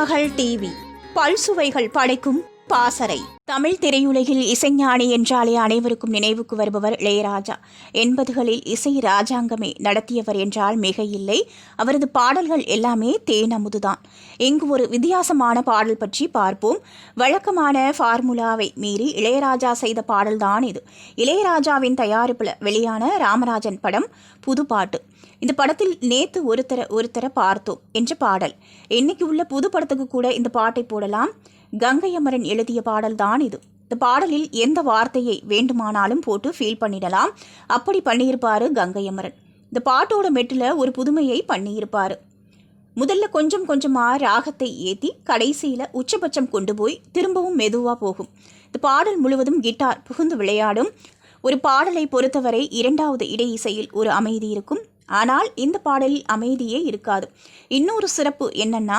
திருமகள் TV பல்சுவைகள் படைக்கும் பாசறை. தமிழ் திரையுலகில் இசைஞானி என்றாலே அனைவருக்கும் நினைவுக்கு வருபவர் இளையராஜா. 80களில் இசை ராஜாங்கமே நடத்தியவர் என்றால் மிக இல்லை. அவரது பாடல்கள் எல்லாமே தேனமுதுதான். இங்கு ஒரு வித்தியாசமான பாடல் பற்றி பார்ப்போம். வழக்கமான ஃபார்முலாவை மீறி இளையராஜா செய்த பாடல்தான் இது. இளையராஜாவின் தயாரிப்பில் வெளியான ராமராஜன் படம் புது பாட்டு. இந்த படத்தில் நேத்து ஒருத்தர பார்த்தோம் என்ற பாடல். இன்னைக்கு உள்ள புது படத்துக்கு கூட இந்த பாட்டை போடலாம். கங்கை அமரன் எழுதிய பாடல் தான் இது. இந்த பாடலில் எந்த வார்த்தையை வேண்டுமானாலும் போட்டு ஃபீல் பண்ணிடலாம். அப்படி பண்ணியிருப்பாரு கங்கை அமரன். இந்த பாட்டோட மெட்டில் ஒரு புதுமையை பண்ணியிருப்பாரு. முதல்ல கொஞ்சம் கொஞ்சமாக ராகத்தை ஏற்றி கடைசியில் உச்சபட்சம் கொண்டு போய் திரும்பவும் மெதுவாக போகும். இந்த பாடல் முழுவதும் கிட்டார் புகுந்து விளையாடும். ஒரு பாடலை பொறுத்தவரை இரண்டாவது இடை இசையில் ஒரு அமைதி இருக்கும். ஆனால் இந்த பாடலில் அமைதியே இருக்காது. இன்னொரு சிறப்பு என்னன்னா,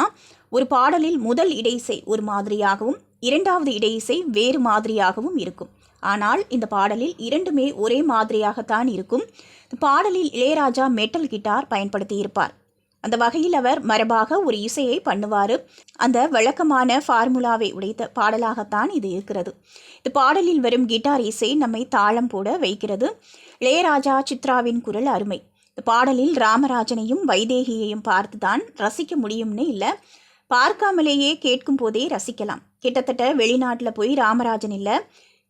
ஒரு பாடலில் முதல் இடையிசை ஒரு மாதிரியாகவும் இரண்டாவது இடையிசை வேறு மாதிரியாகவும் இருக்கும். ஆனால் இந்த பாடலில் இரண்டுமே ஒரே மாதிரியாகத்தான் இருக்கும். இந்த பாடலில் இளையராஜா மெட்டல் கிட்டார் பயன்படுத்தியிருப்பார். அந்த வகையில் அவர் மரபாக ஒரு இசையை பண்ணுவார். அந்த வழக்கமான ஃபார்முலாவை உடைத்த பாடலாகத்தான் இது இருக்கிறது. இந்த பாடலில் வரும் கிட்டார் இசை நம்மை தாளம் போட வைக்கிறது. இளையராஜா சித்ராவின் குரல் அருமை. இந்த பாடலில் ராமராஜனையும் வைதேகியையும் பார்த்துதான் ரசிக்க முடியும்னு இல்லை, பார்க்காமலேயே கேட்கும் போதே ரசிக்கலாம். கிட்டத்தட்ட வெளிநாட்டில் போய் ராமராஜன் இல்லை,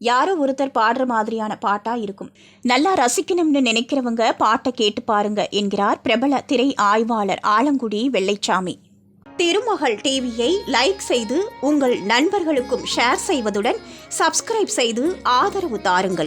யாரோ ஒருத்தர் பாடுற மாதிரியான பாட்டாக இருக்கும். நல்லா ரசிக்கணும்னு நினைக்கிறவங்க பாட்டை கேட்டு பாருங்க என்கிறார் பிரபல திரை ஆய்வாளர் ஆலங்குடி வெள்ளைச்சாமி. திருமகள் டிவியை லைக் செய்து உங்கள் நண்பர்களுக்கும் ஷேர் செய்வதுடன் சப்ஸ்கிரைப் செய்து ஆதரவு தாருங்கள்.